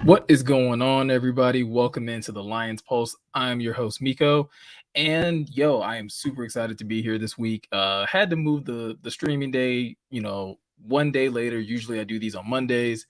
What is going on, everybody? Welcome into the Lions Pulse. I'm your host, Miko. And I am super excited to be here this week. Had to move the streaming day, one day later. Usually I do these on Mondays.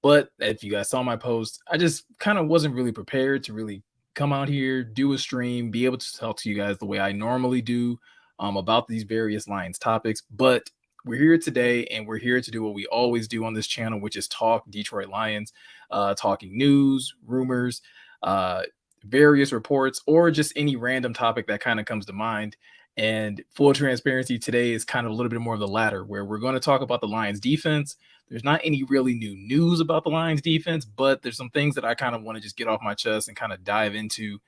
But if you guys saw my post, I just kind of wasn't really prepared to really come out here, do a stream, be able to talk to you guys the way I normally do about these various Lions topics. But we're here today and we're here to do what we always do on this channel, which is talk Detroit Lions, talking news, rumors, uh, various reports, or just any random topic that kind of comes to mind. And full transparency, today is kind of a little bit more of the latter, where we're going to talk about the Lions defense. There's not any really new news about the Lions defense, but there's some things that I kind of want to just get off my chest and kind of dive into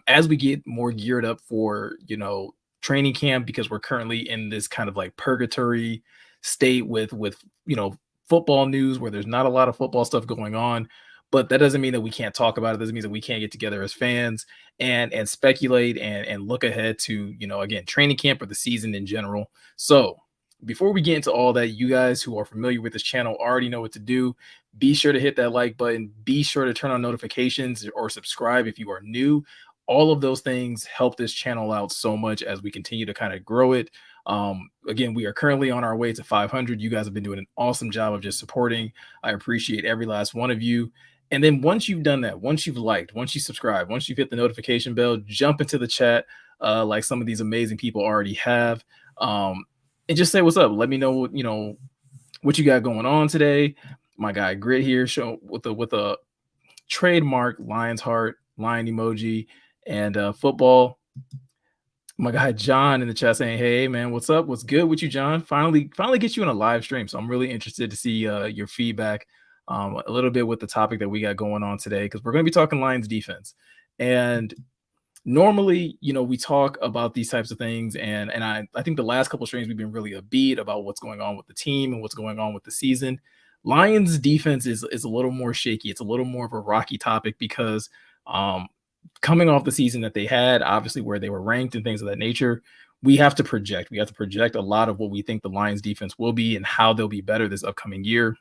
as we get more geared up for, training camp, because we're currently in this kind of like purgatory state with football news where there's not a lot of football stuff going on. But that doesn't mean that we can't talk about it. Doesn't mean that we can't get together as fans and speculate and look ahead to, again, training camp or the season in general. So before we get into all that, you guys who are familiar with this channel already know what to do. Be sure to hit that like button. Be sure to turn on notifications or subscribe if you are new. All of those things help this channel out so much as we continue to kind of grow it. Again, we are currently on our way to 500. You guys have been doing an awesome job of just supporting. I appreciate every last one of you. And then once you've done that, once you've liked, once you subscribe, once you've hit the notification bell, jump into the chat like some of these amazing people already have. And just say what's up. Let me know what you got going on today. My guy Grit here, show with a trademark Lions heart, lion emoji, and football. My guy John in the chat saying, "Hey man, what's up? What's good with you, John? Finally get you in a live stream. So I'm really interested to see your feedback a little bit with the topic that we got going on today, because we're going to be talking Lions defense. And normally, we talk about these types of things, and I think the last couple of streams we've been really upbeat about what's going on with the team and what's going on with the season. Lions defense is a little more shaky. It's a little more of a rocky topic because coming off the season that they had, obviously where they were ranked and things of that nature, we have to project. We have to project a lot of what we think the Lions defense will be and how they'll be better this upcoming year.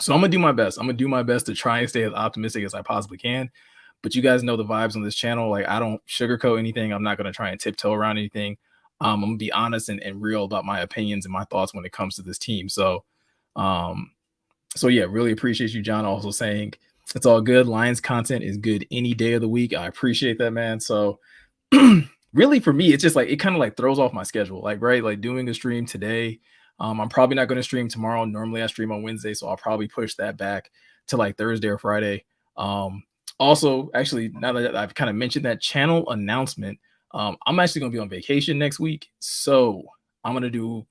So I'm gonna do my best. I'm gonna do my best to try and stay as optimistic as I possibly can. But you guys know the vibes on this channel. Like, I don't sugarcoat anything. I'm not gonna try and tiptoe around anything. I'm gonna be honest and real about my opinions and my thoughts when it comes to this team. So yeah, really appreciate you, John, also saying it's all good. Lions content is good any day of the week. I appreciate that, man. So really for me, it's just like it kind of like throws off my schedule. Like, right, like doing a stream today. I'm probably not going to stream tomorrow. Normally I stream on Wednesday, so I'll probably push that back to like Thursday or Friday. Also, actually, now that I've kind of mentioned that channel announcement, I'm actually going to be on vacation next week. So I'm going to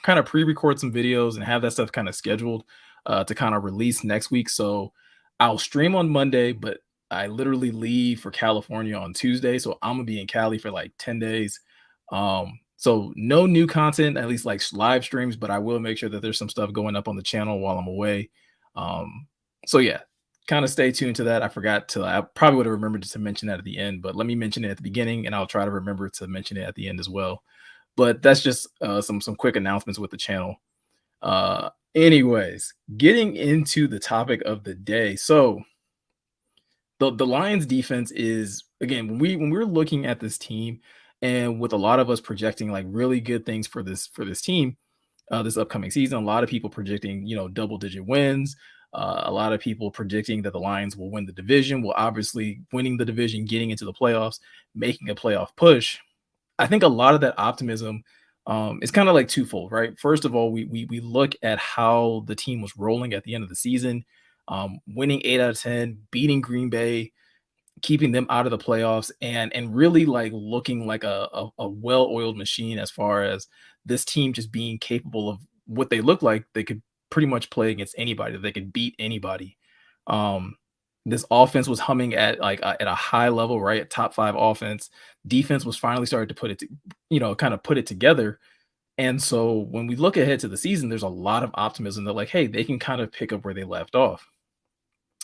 kind of pre-record some videos and have that stuff kind of scheduled to kind of release next week. So I'll stream on Monday, but I literally leave for California on Tuesday. So I'm going to be in Cali for like 10 days. So no new content, at least like live streams, but I will make sure that there's some stuff going up on the channel while I'm away. So yeah, kind of stay tuned to that. I probably would have remembered to mention that at the end, but let me mention it at the beginning and I'll try to remember to mention it at the end as well. But that's just some quick announcements with the channel. Anyways, getting into the topic of the day. So the Lions defense is, again, when we're looking at this team, and with a lot of us projecting like really good things for this team this upcoming season, a lot of people predicting double-digit wins. A lot of people predicting that the Lions will win the division. Well, obviously, winning the division, getting into the playoffs, making a playoff push. I think a lot of that optimism is kind of like twofold, right? First of all, we look at how the team was rolling at the end of the season, winning 8 out of 10, beating Green Bay, keeping them out of the playoffs, and really like looking like a well-oiled machine as far as this team just being capable of what they look like. They could pretty much play against anybody. They could beat anybody. This offense was humming at at a high level, right? At top 5 offense. Defense was finally starting to put it together. And so when we look ahead to the season, there's a lot of optimism that like, hey, they can kind of pick up where they left off.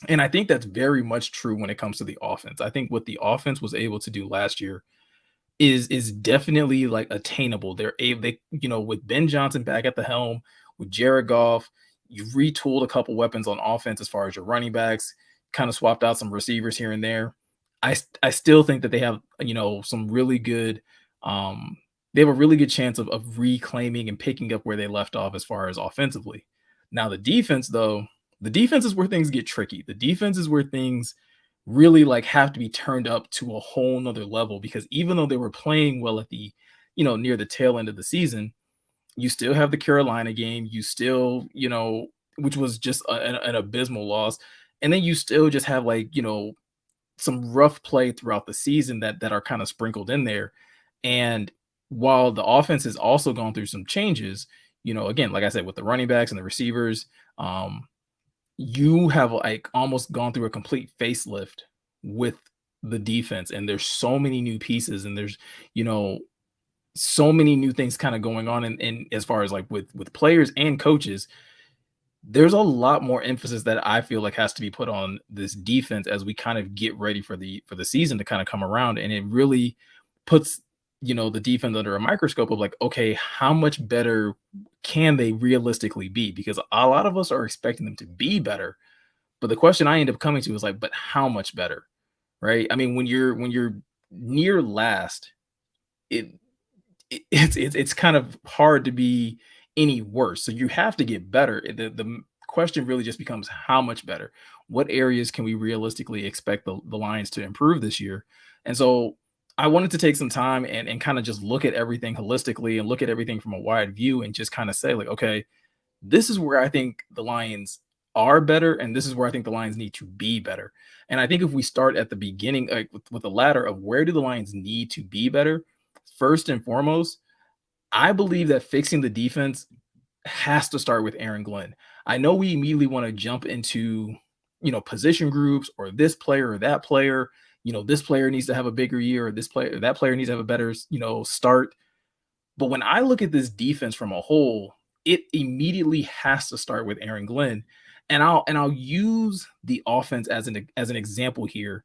And I think that's very much true when it comes to the offense. I think what the offense was able to do last year is definitely like attainable. They with Ben Johnson back at the helm, with Jared Goff, You've retooled a couple weapons on offense as far as your running backs, kind of swapped out some receivers here and there. I still think that they have, some really good they have a really good chance of reclaiming and picking up where they left off as far as offensively. Now the defense though, the defense is where things get tricky. The defense is where things really like have to be turned up to a whole nother level because even though they were playing well at the, near the tail end of the season, you still have the Carolina game. You still, which was just an abysmal loss. And then you still just have like, some rough play throughout the season that are kind of sprinkled in there. And while the offense has also gone through some changes, again, like I said, with the running backs and the receivers, you have like almost gone through a complete facelift with the defense. And there's so many new pieces, and there's, you know, so many new things kind of going on in as far as like with players and coaches. There's a lot more emphasis that I feel like has to be put on this defense as we kind of get ready for the season to kind of come around, and it really puts, the defense under a microscope of like, okay, how much better can they realistically be? Because a lot of us are expecting them to be better, but the question I end up coming to is like, but how much better, right? I mean, when you're near last, it it's kind of hard to be any worse. So you have to get better. The question really just becomes how much better. What areas can we realistically expect the Lions to improve this year? And so I wanted to take some time and kind of just look at everything holistically and look at everything from a wide view and just kind of say, like, okay, this is where I think the Lions are better, and this is where I think the Lions need to be better. And I think if we start at the beginning, like with the ladder of where do the Lions need to be better, first and foremost, I believe that fixing the defense has to start with Aaron Glenn. I know we immediately want to jump into, position groups or this player or that player. This player needs to have a bigger year, or this player, that player needs to have a better, start. But when I look at this defense from a whole, it immediately has to start with Aaron Glenn. And I'll use the offense as an example here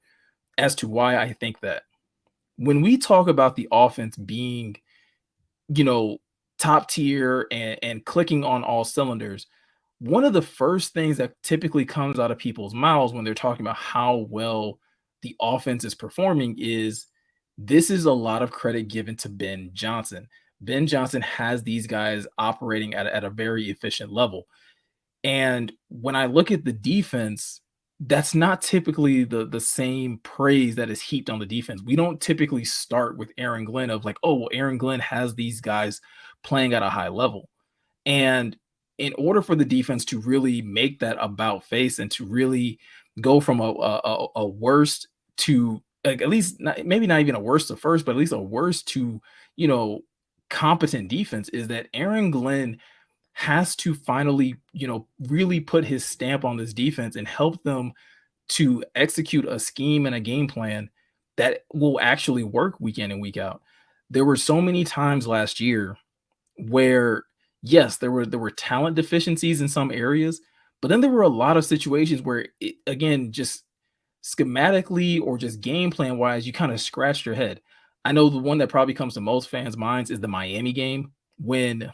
as to why I think that. When we talk about the offense being, you know, top tier and clicking on all cylinders, one of the first things that typically comes out of people's mouths when they're talking about how well the offense is performing is this is a lot of credit given to Ben Johnson. Ben Johnson has these guys operating at a very efficient level. And when I look at the defense, that's not typically the same praise that is heaped on the defense. We don't typically start with Aaron Glenn of like, oh, well, Aaron Glenn has these guys playing at a high level. And in order for the defense to really make that about face and to really go from a worst to like at least not, maybe not even a worst to first, but at least a worst to, you know, competent defense is that Aaron Glenn has to finally, really put his stamp on this defense and help them to execute a scheme and a game plan that will actually work week in and week out. There were so many times last year where yes, there were talent deficiencies in some areas, but then there were a lot of situations where it, again, just schematically or just game plan wise, you kind of scratched your head. I know the one that probably comes to most fans' minds is the Miami game when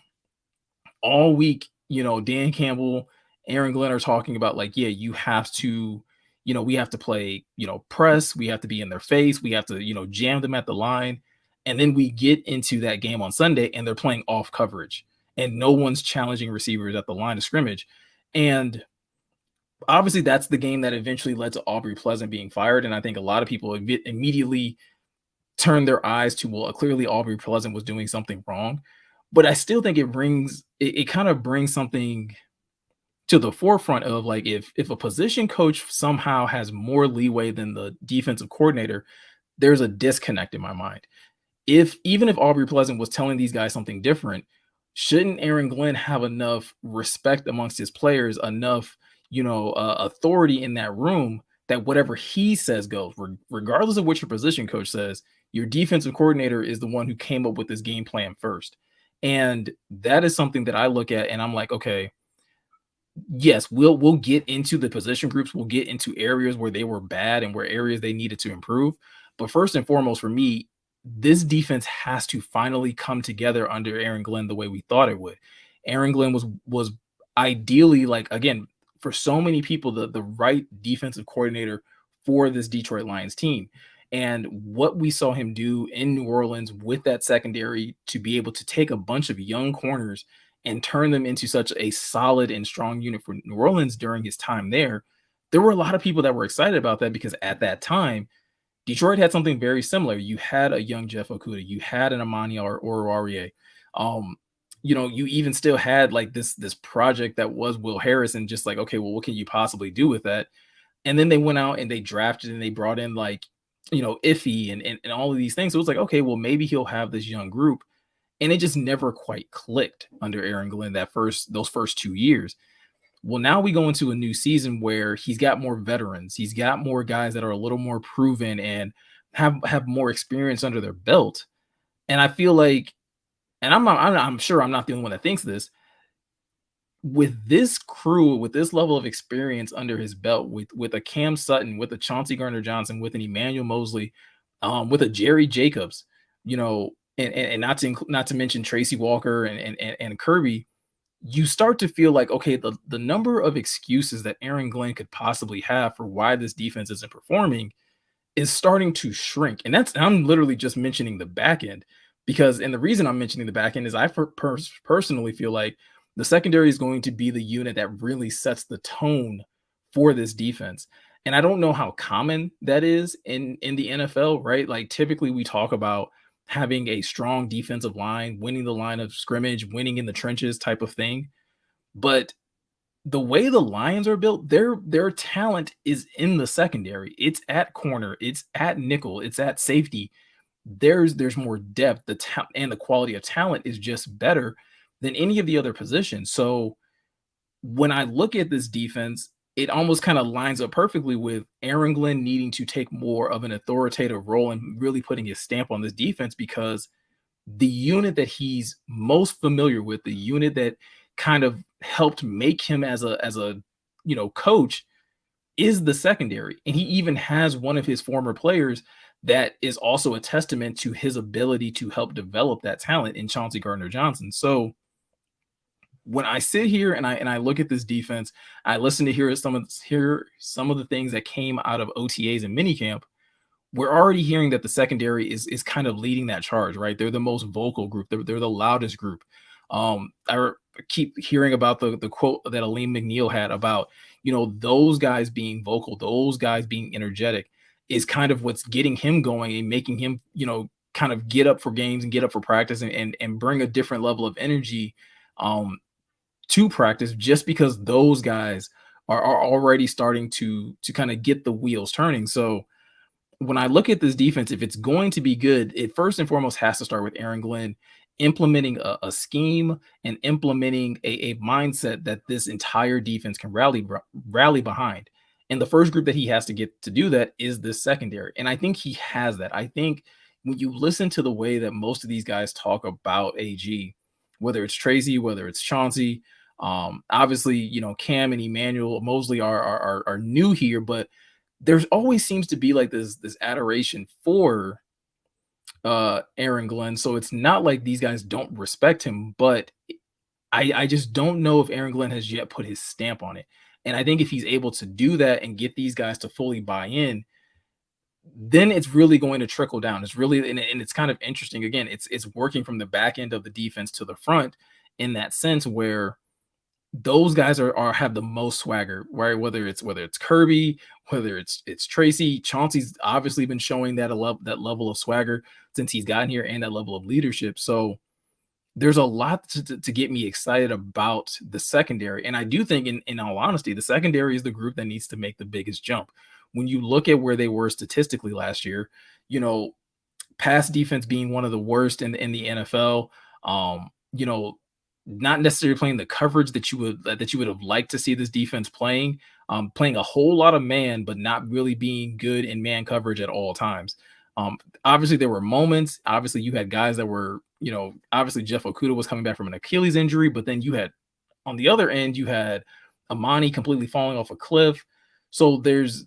all week, Dan Campbell, Aaron Glenn are talking about like, yeah, you have to, we have to play, press, we have to be in their face, we have to, jam them at the line. And then we get into that game on Sunday and they're playing off coverage and no one's challenging receivers at the line of scrimmage. And obviously that's the game that eventually led to Aubrey Pleasant being fired. And I think a lot of people immediately turned their eyes to, well, clearly Aubrey Pleasant was doing something wrong. But I still think it kind of brings something to the forefront of like if a position coach somehow has more leeway than the defensive coordinator, there's a disconnect in my mind. If even if Aubrey Pleasant was telling these guys something different, shouldn't Aaron Glenn have enough respect amongst his players, enough authority in that room that whatever he says goes, regardless of what your position coach says, your defensive coordinator is the one who came up with this game plan first. And that is something that I look at and I'm like, okay, yes, we'll get into the position groups, we'll get into areas where they were bad and where areas they needed to improve. But first and foremost, for me, this defense has to finally come together under Aaron Glenn the way we thought it would. Aaron Glenn was ideally, like again, for so many people, the right defensive coordinator for this Detroit Lions team. And what we saw him do in New Orleans with that secondary to be able to take a bunch of young corners and turn them into such a solid and strong unit for New Orleans during his time there were a lot of people that were excited about that because at that time, Detroit had something very similar. You had a young Jeff Okuda, you had an Amani or Oruwariye. Um, you even still had like this project that was Will Harris, and just like, okay, well, what can you possibly do with that? And then they went out and they drafted and they brought in like, Iffy and all of these things. So it was like, okay, well, maybe he'll have this young group. And it just never quite clicked under Aaron Glenn those first 2 years. Well, now we go into a new season where he's got more veterans. He's got more guys that are a little more proven and have more experience under their belt. And I feel like, and I'm sure I'm not the only one that thinks this. With this crew, with this level of experience under his belt, with a Cam Sutton, with a Chauncey Gardner Johnson, with an Emmanuel Mosley, with a Jerry Jacobs, and not to mention Tracy Walker and Kirby, you start to feel like, okay, the number of excuses that Aaron Glenn could possibly have for why this defense isn't performing is starting to shrink. And I'm literally just mentioning the back end because, and the reason I'm mentioning the back end is personally feel like the secondary is going to be the unit that really sets the tone for this defense. And I don't know how common that is in the NFL, right? Like typically we talk about having a strong defensive line, winning the line of scrimmage, winning in the trenches type of thing. But the way the Lions are built, their talent is in the secondary. It's at corner, it's at nickel, it's at safety. There's more depth. And the quality of talent is just better than any of the other positions. So when I look at this defense, it almost kind of lines up perfectly with Aaron Glenn needing to take more of an authoritative role and really putting his stamp on this defense because the unit that he's most familiar with, the unit that kind of helped make him as a coach is the secondary. And he even has one of his former players that is also a testament to his ability to help develop that talent in Chauncey Gardner Johnson. So when I sit here and I look at this defense, I listen to hear some of the things that came out of OTAs and minicamp. We're already hearing that the secondary is kind of leading that charge, right? They're the most vocal group. They're the loudest group. Keep hearing about the quote that Aleem McNeil had about, those guys being vocal, those guys being energetic is kind of what's getting him going and making him, kind of get up for games and get up for practice and bring a different level of energy to practice just because those guys are already starting to kind of get the wheels turning. So when I look at this defense, if it's going to be good, it first and foremost has to start with Aaron Glenn implementing a scheme and implementing a mindset that this entire defense can rally behind. And the first group that he has to get to do that is this secondary. And I think he has that. I think when you listen to the way that most of these guys talk about AG, whether it's Tracy, whether it's Chauncey, obviously, Cam and Emmanuel Mosley are new here, but there's always seems to be like this adoration for Aaron Glenn. So it's not like these guys don't respect him, but I just don't know if Aaron Glenn has yet put his stamp on it. And I think if he's able to do that and get these guys to fully buy in, then it's really going to trickle down. It's really and it's kind of interesting. Again, it's working from the back end of the defense to the front in that sense where those guys are have the most swagger, right? Whether it's Kirby, whether it's Tracy, Chauncey's obviously been showing that level of swagger since he's gotten here and that level of leadership. So there's a lot to get me excited about the secondary. And I do think in all honesty, the secondary is the group that needs to make the biggest jump. When you look at where they were statistically last year, you know, pass defense being one of the worst in the NFL. Um, you know, not necessarily playing the coverage that you would have liked to see this defense playing. Playing a whole lot of man, but not really being good in man coverage at all times. Obviously, there were moments. Obviously, you had guys that were, obviously Jeff Okuda was coming back from an Achilles injury, but then you had on the other end, you had Amani completely falling off a cliff. So there's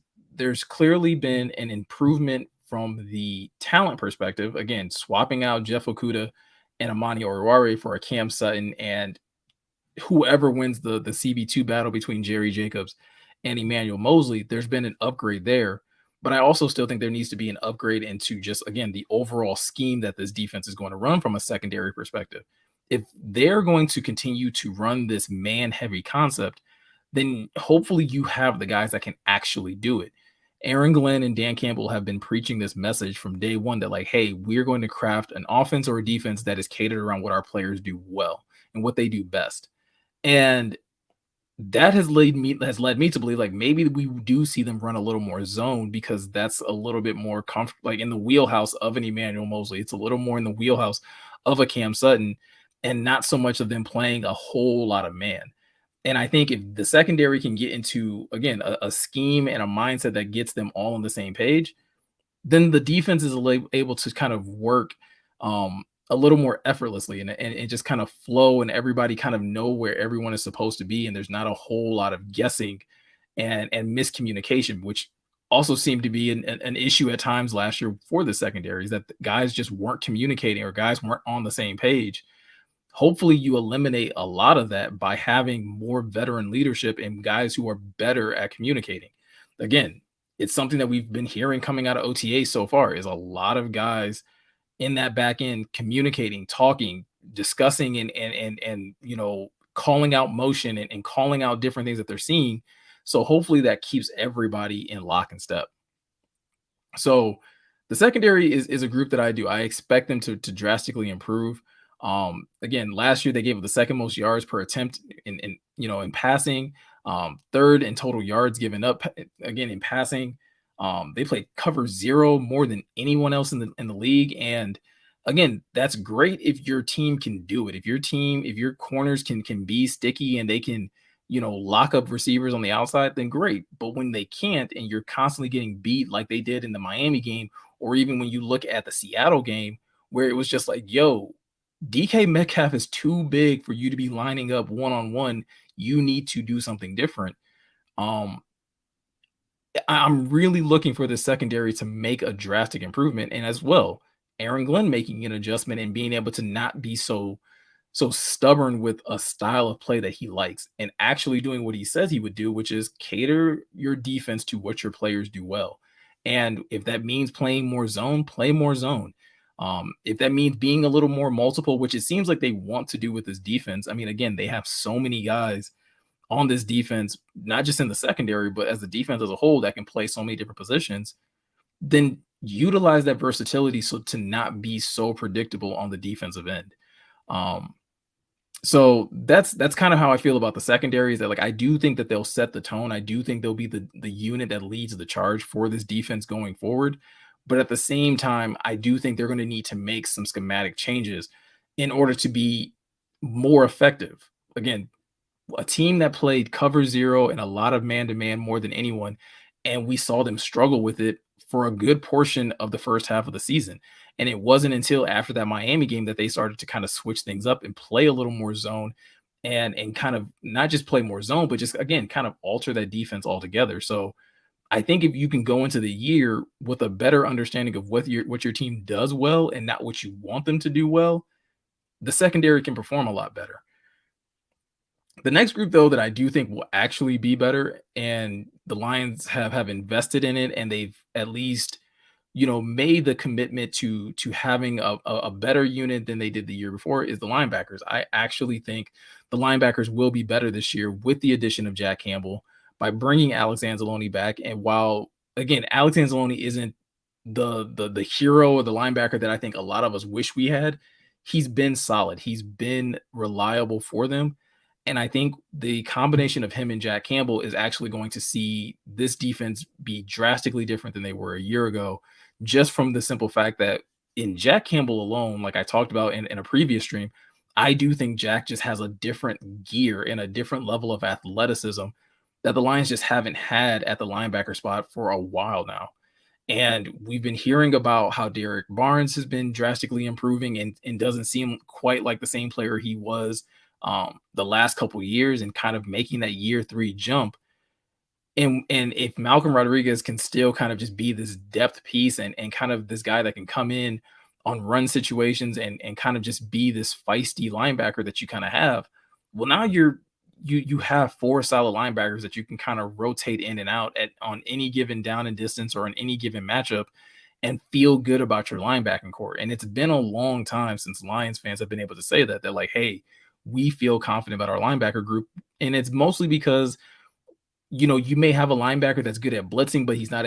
clearly been an improvement from the talent perspective. Again, swapping out Jeff Okuda and Amani Oruwariye for a Cam Sutton and whoever wins the CB2 battle between Jerry Jacobs and Emmanuel Mosley, there's been an upgrade there. But I also still think there needs to be an upgrade into just, again, the overall scheme that this defense is going to run from a secondary perspective. If they're going to continue to run this man heavy concept, then hopefully you have the guys that can actually do it. Aaron Glenn and Dan Campbell have been preaching this message from day one that, like, hey, we're going to craft an offense or a defense that is catered around what our players do well and what they do best. And that has led me to believe like maybe we do see them run a little more zone because that's a little bit more comfortable, like in the wheelhouse of an Emmanuel Mosley. It's a little more in the wheelhouse of a Cam Sutton, and not so much of them playing a whole lot of man. And I think if the secondary can get into, again, a scheme and a mindset that gets them all on the same page, then the defense is able to kind of work a little more effortlessly, and just kind of flow, and everybody kind of know where everyone is supposed to be. And there's not a whole lot of guessing and miscommunication, which also seemed to be an issue at times last year for the secondaries, that the guys just weren't communicating or guys weren't on the same page. Hopefully you eliminate a lot of that by having more veteran leadership and guys who are better at communicating. Again, it's something that we've been hearing coming out of OTA so far, is a lot of guys in that back end communicating, talking, discussing, and calling out motion, and calling out different things that they're seeing. So hopefully that keeps everybody in lock and step. So the secondary is a group that I expect them to drastically improve. Again, last year they gave up the second most yards per attempt in passing, third in total yards given up again in passing. They played cover zero more than anyone else in the league. And again, that's great if your team can do it. If your corners can be sticky and they can, lock up receivers on the outside, then great. But when they can't, and you're constantly getting beat like they did in the Miami game, or even when you look at the Seattle game, where it was just like, yo, DK Metcalf is too big for you to be lining up one on one. You need to do something different. Um, I'm really looking for the secondary to make a drastic improvement, and as well, Aaron Glenn making an adjustment and being able to not be so stubborn with a style of play that he likes, and actually doing what he says he would do, which is cater your defense to what your players do well. And if that means playing more zone, play more zone. If that means being a little more multiple, which it seems like they want to do with this defense. I mean, again, they have so many guys on this defense, not just in the secondary, but as the defense as a whole that can play so many different positions, then utilize that versatility so to not be so predictable on the defensive end. Um, so that's kind of how I feel about the secondaries. That, like, I do think that they'll set the tone. I do think they'll be the unit that leads the charge for this defense going forward. But at the same time, I do think they're going to need to make some schematic changes in order to be more effective. Again, a team that played cover zero and a lot of man to man more than anyone. And we saw them struggle with it for a good portion of the first half of the season. And it wasn't until after that Miami game that they started to kind of switch things up and play a little more zone, and kind of not just play more zone, but just, again, kind of alter that defense altogether. So I think if you can go into the year with a better understanding of what your team does well and not what you want them to do well, the secondary can perform a lot better. The next group, though, that I do think will actually be better, and the Lions have invested in it, and they've at least, made the commitment to having a better unit than they did the year before, is the linebackers. I actually think the linebackers will be better this year with the addition of Jack Campbell by bringing Alex Anzalone back. And while, again, Alex Anzalone isn't the hero or the linebacker that I think a lot of us wish we had, he's been solid. He's been reliable for them. And I think the combination of him and Jack Campbell is actually going to see this defense be drastically different than they were a year ago, just from the simple fact that in Jack Campbell alone, like I talked about in a previous stream, I do think Jack just has a different gear and a different level of athleticism that the Lions just haven't had at the linebacker spot for a while now. And we've been hearing about how Derek Barnes has been drastically improving, and doesn't seem quite like the same player he was the last couple years, and kind of making that year three jump. And if Malcolm Rodriguez can still kind of just be this depth piece, and kind of this guy that can come in on run situations, and kind of just be this feisty linebacker that you kind of have, Well, now you have four solid linebackers that you can kind of rotate in and out at on any given down and distance or in any given matchup and feel good about your linebacking core. And it's been a long time since Lions fans have been able to say that. They're like, hey, we feel confident about our linebacker group. And it's mostly because you may have a linebacker that's good at blitzing, but he's not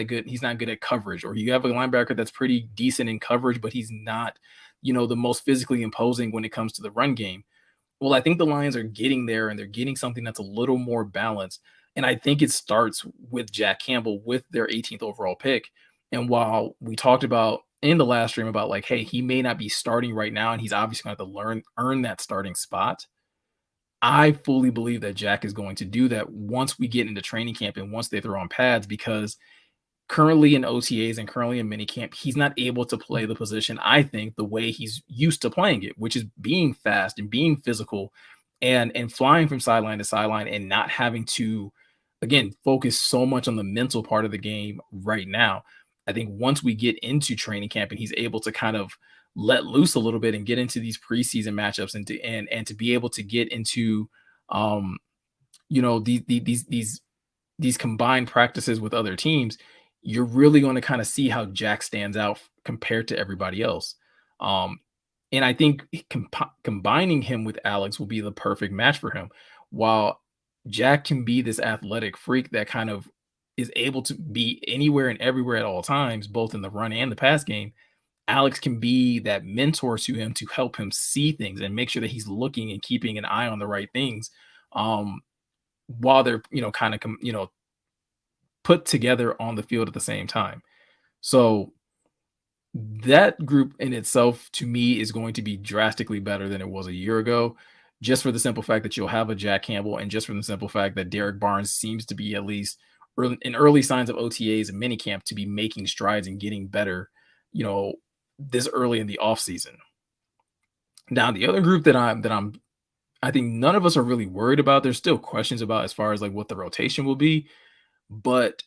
good at coverage, or you have a linebacker that's pretty decent in coverage, but he's not, the most physically imposing when it comes to the run game. Well, I think the Lions are getting there and they're getting something that's a little more balanced. And I think it starts with Jack Campbell with their 18th overall pick. And while we talked about in the last stream about like, hey, he may not be starting right now, and he's obviously going to have to earn that starting spot. I fully believe that Jack is going to do that once we get into training camp and once they throw on pads, because currently in OTAs and currently in minicamp, he's not able to play the position, I think, the way he's used to playing it, which is being fast and being physical and flying from sideline to sideline and not having to, again, focus so much on the mental part of the game right now. I think once we get into training camp and he's able to kind of let loose a little bit and get into these preseason matchups and to be able to get into um these combined practices with other teams, you're really going to kind of see how Jack stands out compared to everybody else. Um, and I think combining him with Alex will be the perfect match for him. While Jack can be this athletic freak that kind of is able to be anywhere and everywhere at all times, both in the run and the pass game, Alex can be that mentor to him to help him see things and make sure that he's looking and keeping an eye on the right things. Um, while they're kind of put together on the field at the same time. So that group in itself to me is going to be drastically better than it was a year ago, just for the simple fact that you'll have a Jack Campbell and just from the simple fact that Derek Barnes seems to be at least in early signs of OTAs and minicamp to be making strides and getting better, you know, this early in the offseason. Now, the other group I think none of us are really worried about. There's still questions about as far as like what the rotation will be, but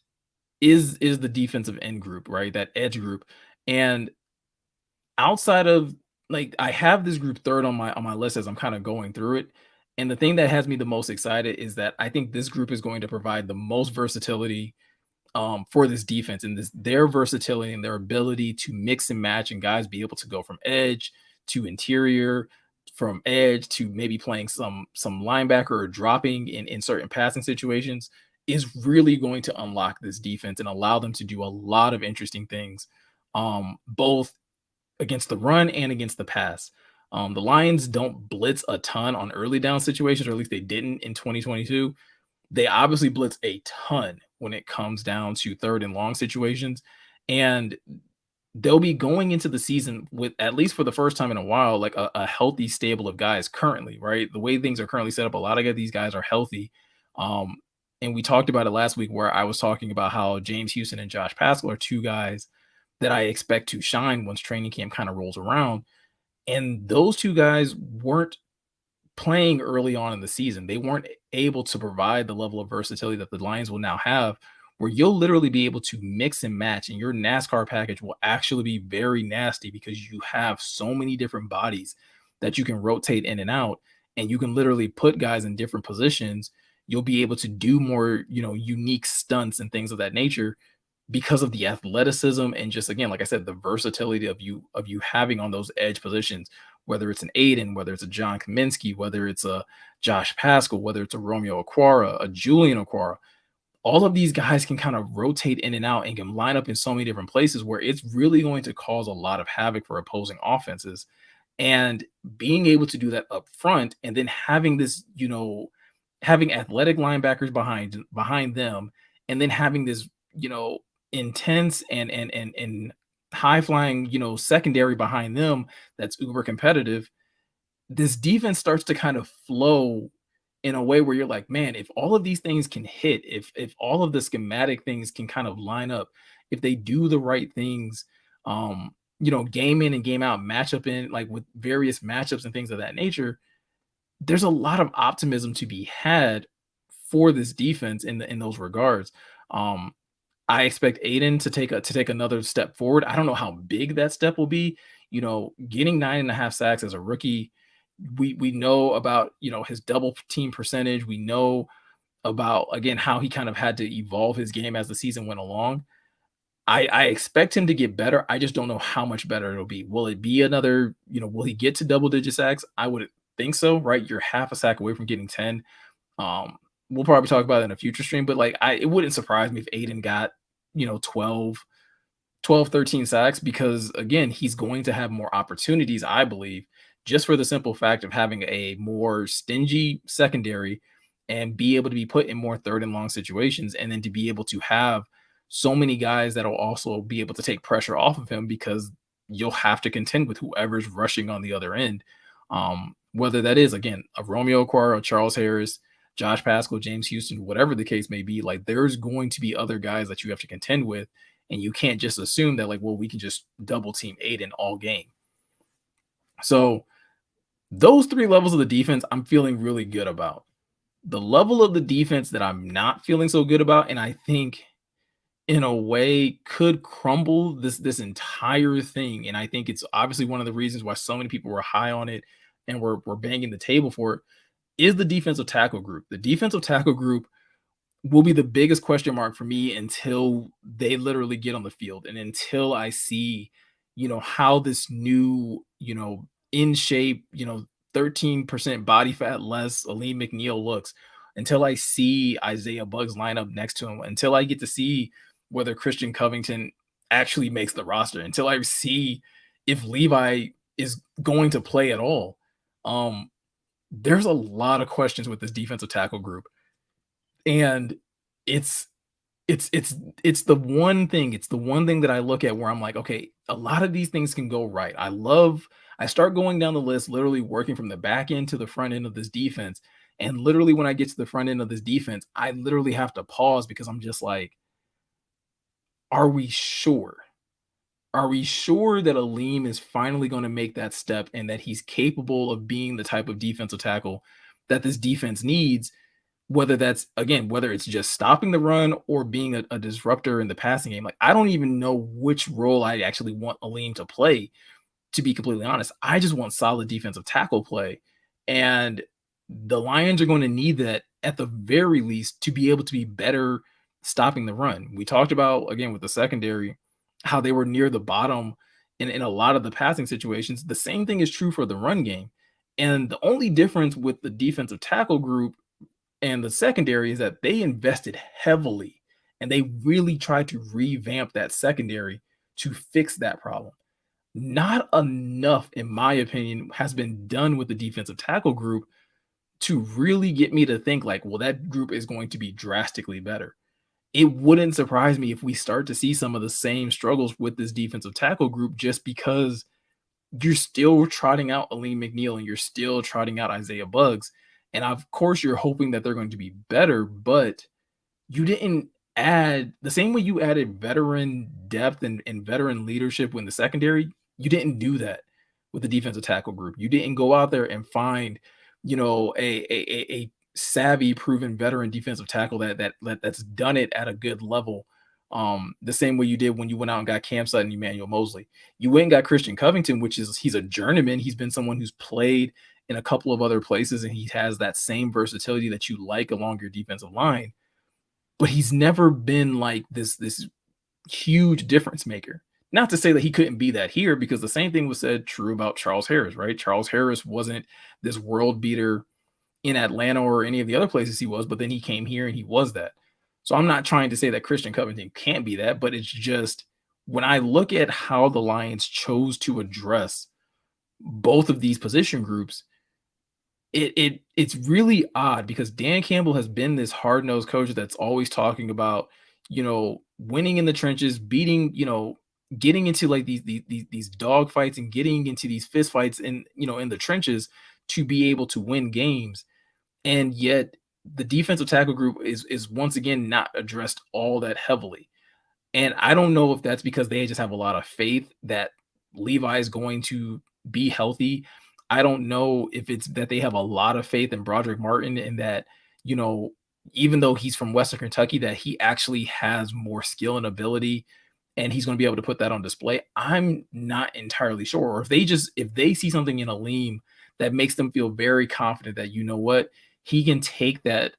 is the defensive end group, right? That edge group. And outside of like I have this group third on my list as I'm kind of going through it. And the thing that has me the most excited is that I think this group is going to provide the most versatility for this defense and this their versatility and their ability to mix and match and guys be able to go from edge to interior, from edge to maybe playing some linebacker or dropping in certain passing situations is really going to unlock this defense and allow them to do a lot of interesting things, both against the run and against the pass. The Lions don't blitz a ton on early down situations, or at least they didn't in 2022. They obviously blitz a ton when it comes down to third and long situations. And they'll be going into the season with, at least for the first time in a while, like a healthy stable of guys currently, right? The way things are currently set up, a lot of these guys are healthy. Um, and we talked about it last week where I was talking about how James Houston and Josh Pascal are two guys that I expect to shine once training camp kind of rolls around. And those two guys weren't playing early on in the season. They weren't able to provide the level of versatility that the Lions will now have, where you'll literally be able to mix and match, and your NASCAR package will actually be very nasty because you have so many different bodies that you can rotate in and out, and you can literally put guys in different positions. You'll be able to do more, unique stunts and things of that nature because of the athleticism and just again, like I said, the versatility of you having on those edge positions, whether it's an Aiden, whether it's a John Kaminsky, whether it's a Josh Pascal, whether it's a Romeo Aquara, a Julian Aquara, all of these guys can kind of rotate in and out and can line up in so many different places where it's really going to cause a lot of havoc for opposing offenses. And being able to do that up front and then having this, having athletic linebackers behind them, and then having this, you know, intense and high flying, secondary behind them that's uber competitive, this defense starts to kind of flow in a way where you're like, man, if all of these things can hit, if all of the schematic things can kind of line up, if they do the right things, game in and game out, matchup in like with various matchups and things of that nature, there's a lot of optimism to be had for this defense in those regards. Um, I expect Aiden to take another step forward. I don't know how big that step will be. Getting 9.5 sacks as a rookie, We know about, his double team percentage. We know about, again, how he kind of had to evolve his game as the season went along. I expect him to get better. I just don't know how much better it'll be. Will it be another, will he get to double digit sacks? I would think so, right? You're half a sack away from getting 10. Um, we'll probably talk about it in a future stream, but like it wouldn't surprise me if Aiden got, 12, 13 sacks, because again, he's going to have more opportunities, I believe, just for the simple fact of having a more stingy secondary and be able to be put in more third and long situations, and then to be able to have so many guys that'll also be able to take pressure off of him, because you'll have to contend with whoever's rushing on the other end. Whether that is, again, a Romeo Okwara, Charles Harris, Josh Pascal, James Houston, whatever the case may be, like there's going to be other guys that you have to contend with, and you can't just assume that, like, well, we can just double team Aiden all game. So those three levels of the defense, I'm feeling really good about. The level of the defense that I'm not feeling so good about, and I think in a way could crumble this entire thing. And I think it's obviously one of the reasons why so many people were high on it and were banging the table for it, is the defensive tackle group. The defensive tackle group will be the biggest question mark for me until they literally get on the field, and until I see, how this new, in shape, 13% body fat less Aleem McNeil looks, until I see Isaiah Buggs line up next to him, until I get to see whether Christian Covington actually makes the roster, until I see if Levi is going to play at all. Um, there's a lot of questions with this defensive tackle group, and it's it's the one thing that I look at where I'm like, okay, a lot of these things can go right. I start going down the list, literally working from the back end to the front end of this defense. And literally when I get to the front end of this defense, I literally have to pause, because I'm just like, are we sure? Are we sure that Aleem is finally going to make that step, and that he's capable of being the type of defensive tackle that this defense needs? Whether that's, again, whether it's just stopping the run or being a disruptor in the passing game. Like, I don't even know which role I actually want Aleem to play, to be completely honest. I just want solid defensive tackle play. And the Lions are going to need that at the very least to be able to be better stopping the run. We talked about, again, with the secondary, how they were near the bottom in a lot of the passing situations. The same thing is true for the run game. And the only difference with the defensive tackle group and the secondary is that they invested heavily, and they really tried to revamp that secondary to fix that problem. Not enough, in my opinion, has been done with the defensive tackle group to really get me to think like, well, that group is going to be drastically better. It wouldn't surprise me if we start to see some of the same struggles with this defensive tackle group, just because you're still trotting out Aleem McNeil and you're still trotting out Isaiah Buggs. And of course, you're hoping that they're going to be better, but you didn't add the same way you added veteran depth and veteran leadership when the secondary. You didn't do that with the defensive tackle group. You didn't go out there and find, a savvy, proven veteran defensive tackle that's done it at a good level. The same way you did when you went out and got Cam Sutton and Emmanuel Mosley. You went and got Christian Covington, he's a journeyman. He's been someone who's played in a couple of other places, and he has that same versatility that you like along your defensive line. But he's never been like this huge difference maker. Not to say that he couldn't be that here, because the same thing was said true about Charles Harris, right? Charles Harris wasn't this world beater in Atlanta or any of the other places he was, but then he came here and he was that. So I'm not trying to say that Christian Covington can't be that, but it's just when I look at how the Lions chose to address both of these position groups, it's really odd, because Dan Campbell has been this hard-nosed coach that's always talking about, winning in the trenches, beating, getting into like these dog fights and getting into these fist fights in the trenches to be able to win games. And yet the defensive tackle group is once again not addressed all that heavily. And I don't know if that's because they just have a lot of faith that Levi is going to be healthy. I don't know if it's that they have a lot of faith in Broderick Martin, and that, you know, even though he's from Western Kentucky, that he actually has more skill and ability and he's going to be able to put that on display. I'm not entirely sure. Or if they see something in Aleem that makes them feel very confident that, you know what, he can take that,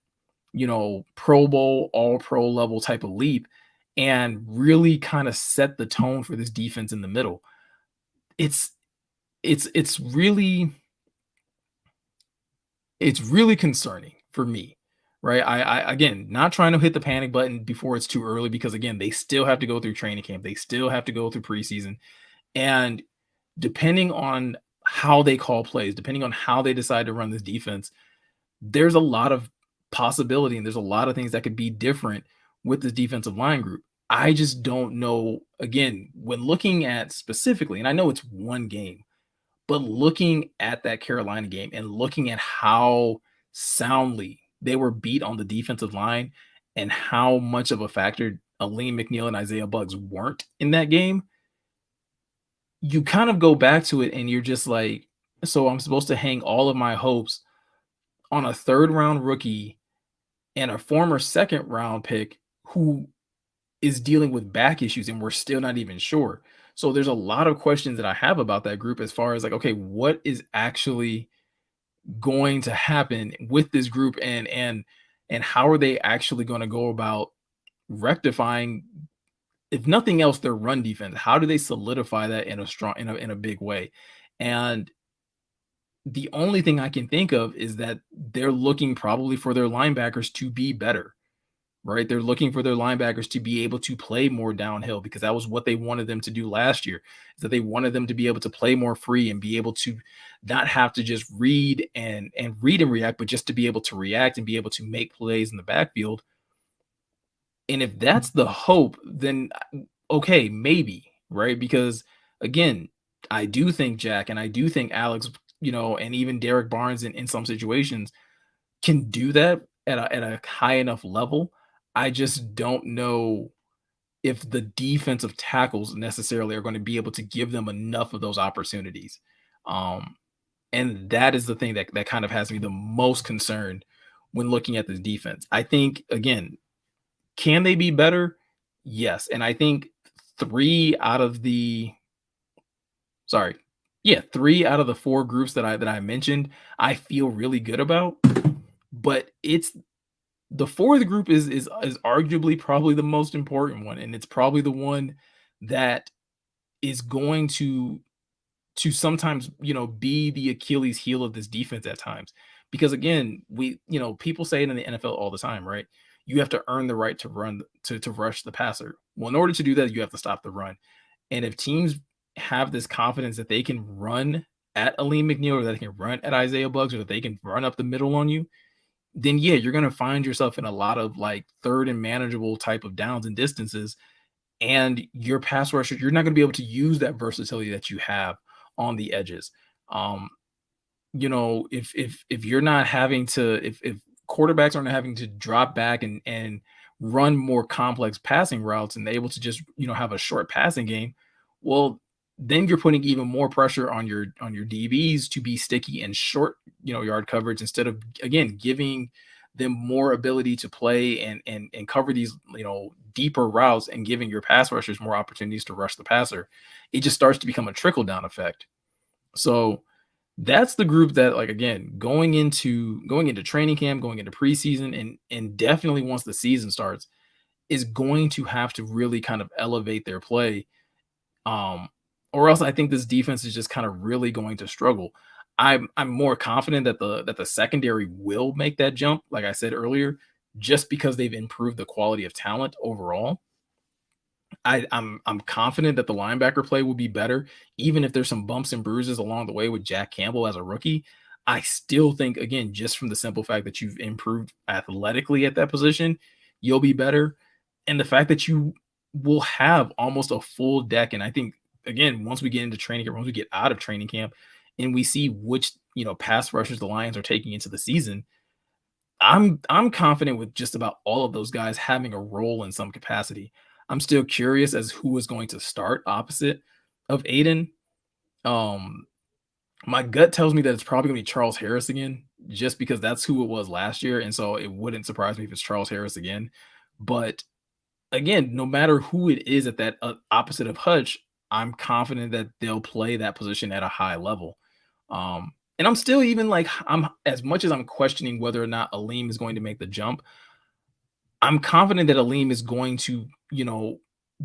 Pro Bowl, all pro level type of leap and really kind of set the tone for this defense in the middle. It's it's really it's really concerning for me, right? I again, not trying to hit the panic button before it's too early because again, they still have to go through training camp. They still have to go through preseason. And depending on how they call plays, depending on how they decide to run this defense, there's a lot of possibility and there's a lot of things that could be different with this defensive line group. I just don't know. Again, when looking at specifically, and I know it's one game, but looking at that Carolina game and looking at how soundly they were beat on the defensive line and how much of a factor Aleem McNeil and Isaiah Buggs weren't in that game, you kind of go back to it and you're just like, so I'm supposed to hang all of my hopes on a third round rookie and a former second round pick who is dealing with back issues and we're still not even sure. So there's a lot of questions that I have about that group as far as like, okay, what is actually going to happen with this group and how are they actually going to go about rectifying, if nothing else, their run defense? How do they solidify that in a strong in a big way? And the only thing I can think of is that they're looking probably for their linebackers to be better, right? They're looking for their linebackers to be able to play more downhill because that was what they wanted them to do last year. Is that they wanted them to be able to play more free and be able to not have to just read and react, but just to be able to react and be able to make plays in the backfield. And if that's the hope, then okay, maybe, right? Because again, I do think Jack and I do think Alex, and even Derek Barnes in some situations can do that at a high enough level. I just don't know if the defensive tackles necessarily are going to be able to give them enough of those opportunities. Um, and that is the thing that kind of has me the most concerned when looking at this defense. I think again, can they be better? Yes. And I think three out of the sorry, yeah, three out of the four groups that I mentioned, I feel really good about. But it's the fourth group is arguably probably the most important one, and it's probably the one that is going to sometimes, be the Achilles heel of this defense at times. Because again, people say it in the NFL all the time, right? You have to earn the right to run to rush the passer. Well, in order to do that, you have to stop the run. And if teams have this confidence that they can run at Aleem McNeil or that they can run at Isaiah Buggs or that they can run up the middle on you, then yeah, you're gonna find yourself in a lot of like third and manageable type of downs and distances. And your pass rusher, you're not gonna be able to use that versatility that you have on the edges. Um, if you're not having to if quarterbacks aren't having to drop back and run more complex passing routes and able to just have a short passing game, well, then you're putting even more pressure on your DBs to be sticky and short yard coverage instead of again giving them more ability to play and cover these deeper routes and giving your pass rushers more opportunities to rush the passer. It just starts to become a trickle down effect. So that's the group that, like, again, going into training camp, going into preseason, and definitely once the season starts, is going to have to really kind of elevate their play. Um, or else I think this defense is just kind of really going to struggle. I'm more confident that the secondary will make that jump, like I said earlier, just because they've improved the quality of talent overall. I'm confident that the linebacker play will be better, even if there's some bumps and bruises along the way with Jack Campbell as a rookie. I still think, again, just from the simple fact that you've improved athletically at that position, you'll be better. And the fact that you will have almost a full deck. And I think, again, once we get into training camp, once we get out of training camp and we see which, pass rushers the Lions are taking into the season, I'm confident with just about all of those guys having a role in some capacity. I'm still curious as who is going to start opposite of Aiden. Um, my gut tells me that it's probably gonna be Charles Harris again, just because that's who it was last year, and so it wouldn't surprise me if it's Charles Harris again. But again, no matter who it is at that opposite of Hutch, I'm confident that they'll play that position at a high level. And I'm still even like I'm as much as I'm questioning whether or not Aleem is going to make the jump, I'm confident that Aleem is going to,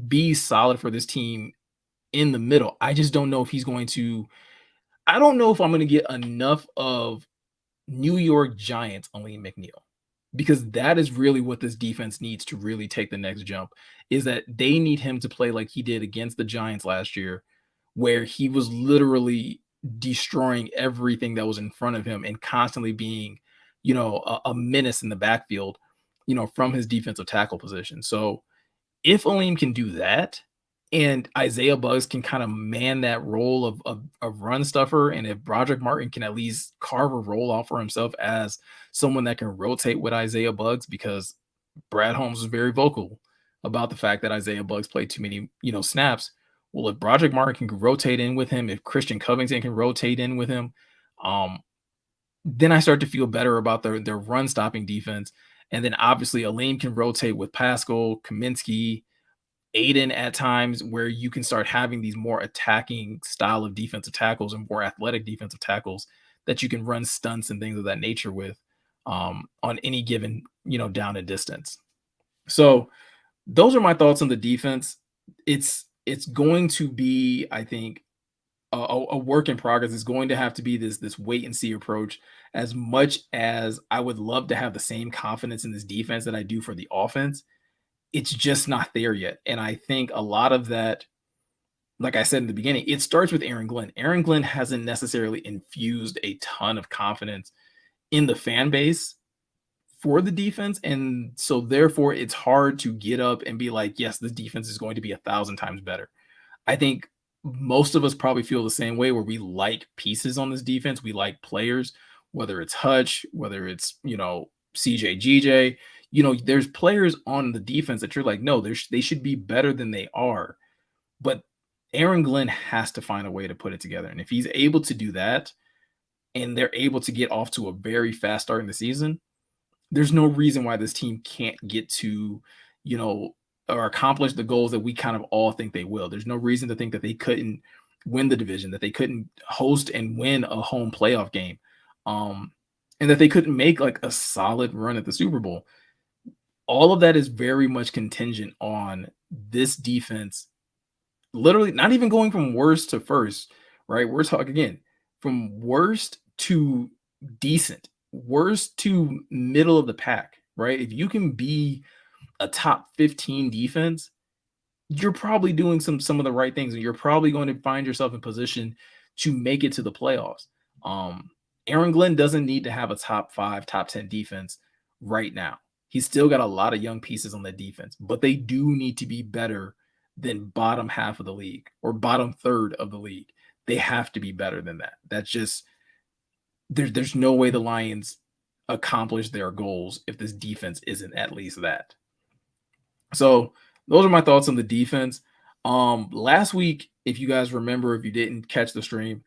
be solid for this team in the middle. I just don't know if he's going to I don't know if I'm going to get enough of New York Giants Aleem McNeil, because that is really what this defense needs to really take the next jump, is that they need him to play like he did against the Giants last year, where he was literally destroying everything that was in front of him and constantly being, a menace in the backfield, from his defensive tackle position. So if Aleem can do that, and Isaiah Buggs can kind of man that role of run stuffer, and if Broderick Martin can at least carve a role out for himself as someone that can rotate with Isaiah Buggs, because Brad Holmes was very vocal about the fact that Isaiah Buggs played too many, snaps. Well, if Broderick Martin can rotate in with him, if Christian Covington can rotate in with him, um, then I start to feel better about their run stopping defense. And then obviously Aleem can rotate with Pascal, Kaminsky, Aiden at times, where you can start having these more attacking style of defensive tackles and more athletic defensive tackles that you can run stunts and things of that nature with, on any given, down and distance. So those are my thoughts on the defense. It's going to be, I think, a work in progress. Is going to have to be this wait and see approach. As much as I would love to have the same confidence in this defense that I do for the offense, it's just not there yet. And I think a lot of that, like I said in the beginning, it starts with Aaron Glenn. Aaron Glenn hasn't necessarily infused a ton of confidence in the fan base for the defense. And so therefore it's hard to get up and be like, yes, this defense is going to be 1,000 times better. I think most of us probably feel the same way, where we like pieces on this defense. We like players, whether it's Hutch, whether it's, CJ, GJ, there's players on the defense that you're like, no, they should be better than they are. But Aaron Glenn has to find a way to put it together. And if he's able to do that, and they're able to get off to a very fast start in the season, there's no reason why this team can't get to, you know, or accomplish the goals that we kind of all think they will. There's no reason to think that they couldn't win the division, that they couldn't host and win a home playoff game, um, and that they couldn't make like a solid run at the Super Bowl. All of that is very much contingent on this defense literally not even going from worst to first, right? We're talking again from worst to decent, worst to middle of the pack, right? If you can be a top 15 defense, you're probably doing some of the right things, and you're probably going to find yourself in position to make it to the playoffs. Um, Aaron Glenn doesn't need to have a top 5, top 10 defense right now. He's still got a lot of young pieces on that defense, but they do need to be better than bottom half of the league or bottom third of the league. They have to be better than that. That's just there's no way the Lions accomplish their goals if this defense isn't at least that. So those are my thoughts on the defense. Last week, if you guys remember, if you didn't catch the stream,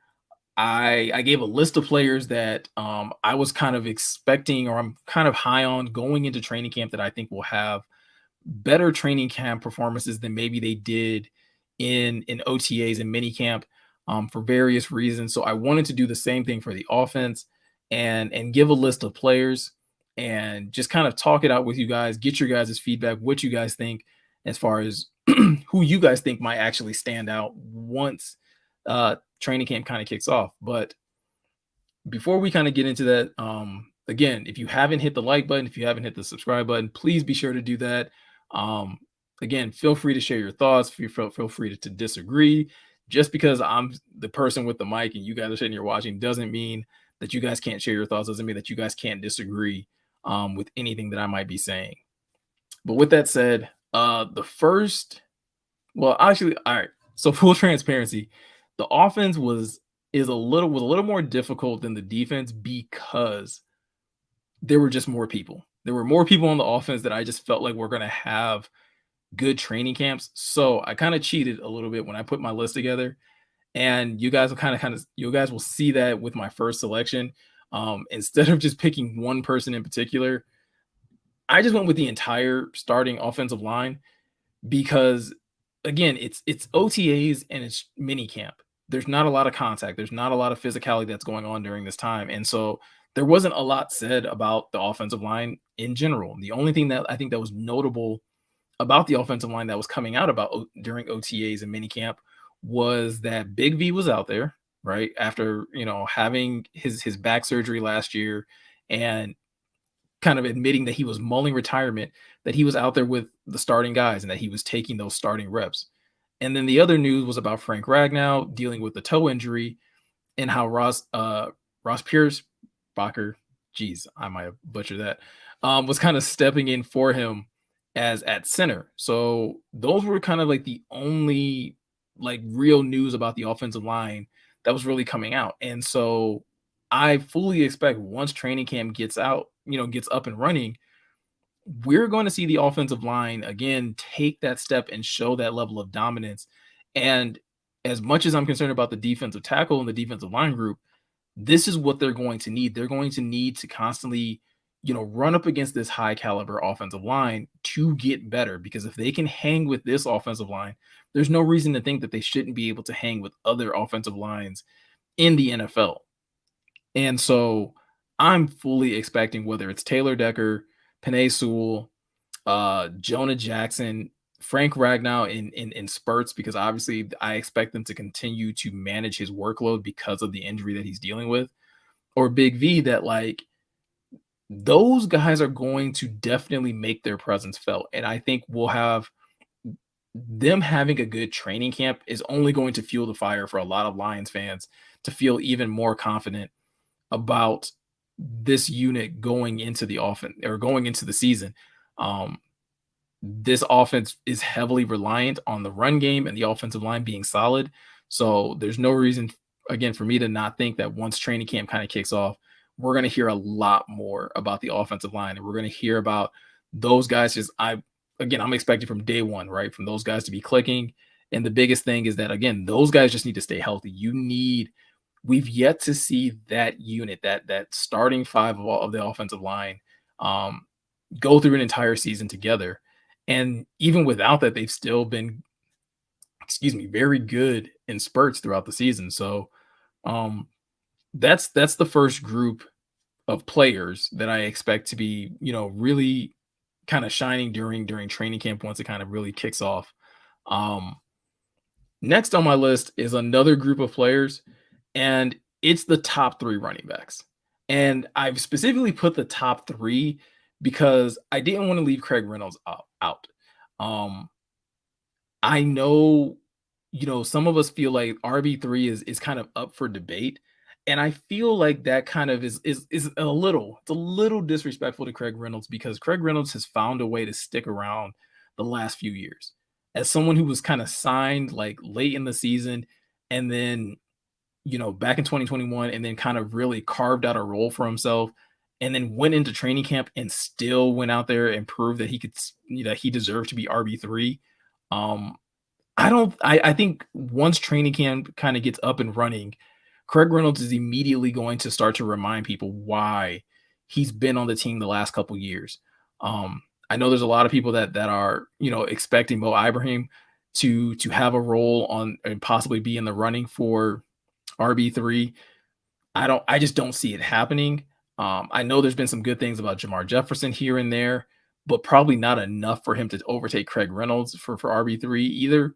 I gave a list of players that I was kind of expecting, or I'm kind of high on going into training camp, that I think will have better training camp performances than maybe they did in OTAs and mini camp, for various reasons. So I wanted to do the same thing for the offense, and give a list of players and just kind of talk it out with you guys, get your guys' feedback, what you guys think as far as who you guys think might actually stand out once training camp kind of kicks off. But before we kind of get into that, again, if you haven't hit the like button, if you haven't hit the subscribe button, please be sure to do that. Um, Again, feel free to share your thoughts. Feel free to disagree. Just because I'm the person with the mic and you guys are sitting here watching doesn't mean that you guys can't share your thoughts. Doesn't mean that you guys can't disagree with anything that I might be saying. But with that said, the first, well, actually, all right. So full transparency, the offense was a little more difficult than the defense because there were just more people. There were more people on the offense that I just felt like we're going to have good training camps. So I kind of cheated a little bit when I put my list together, and you guys will you guys will see that with my first selection. Instead of just picking one person in particular, I just went with the entire starting offensive line, because again, it's OTAs and it's mini camp. there's not a lot of contact. There's not a lot of physicality that's going on during this time. And so there wasn't a lot said about the offensive line in general. The only thing that I think that was notable about the offensive line that was coming out about during OTAs and minicamp was that Big V was out there, right? After, having his back surgery last year and kind of admitting that he was mulling retirement, that he was out there with the starting guys and that he was taking those starting reps. And then the other news was about Frank Ragnow dealing with the toe injury and how Ross Pierce Bacher, geez, I might have butchered that, was kind of stepping in for him as at center. So those were kind of like the only like real news about the offensive line that was really coming out. And so I fully expect once training camp gets out, gets up and running, we're going to see the offensive line again take that step and show that level of dominance. And as much as I'm concerned about the defensive tackle and the defensive line group, this is what they're going to need. They're going to need to constantly, run up against this high caliber offensive line to get better. Because if they can hang with this offensive line, there's no reason to think that they shouldn't be able to hang with other offensive lines in the NFL. And so I'm fully expecting whether it's Taylor Decker, Penei Sewell, Jonah Jackson, Frank Ragnow in spurts, because obviously I expect them to continue to manage his workload because of the injury that he's dealing with, or Big V, that like those guys are going to definitely make their presence felt. And I think we'll have them having a good training camp is only going to fuel the fire for a lot of Lions fans to feel even more confident about this unit going into the offense or going into the season. Um, this offense is heavily reliant on the run game and the offensive line being solid. So there's no reason, again, for me to not think that once training camp kind of kicks off, we're going to hear a lot more about the offensive line. And we're going to hear about those guys. I'm expecting from day one, right? From those guys to be clicking. And the biggest thing is that, again, those guys just need to stay healthy. We've yet to see that unit, that starting five of the offensive line, go through an entire season together. And even without that, they've still been, very good in spurts throughout the season. So um, that's the first group of players that I expect to be, really kind of shining during training camp once it kind of really kicks off. Um, Next on my list is another group of players, and it's the top three running backs. And I've specifically put the top three because I didn't want to leave Craig Reynolds out. Um, I know, some of us feel like RB3 is kind of up for debate. And I feel like that kind of is a little disrespectful to Craig Reynolds, because Craig Reynolds has found a way to stick around the last few years. As someone who was kind of signed like late in the season and then, back in 2021, and then kind of really carved out a role for himself, and then went into training camp and still went out there and proved that he could, that he deserved to be RB3. Um, I think once training camp kind of gets up and running, Craig Reynolds is immediately going to start to remind people why he's been on the team the last couple years. I know there's a lot of people that are, expecting Mo Ibrahim to have a role on and possibly be in the running for RB3. I just don't see it happening. I know there's been some good things about Jamar Jefferson here and there, but probably not enough for him to overtake Craig Reynolds for RB3 either.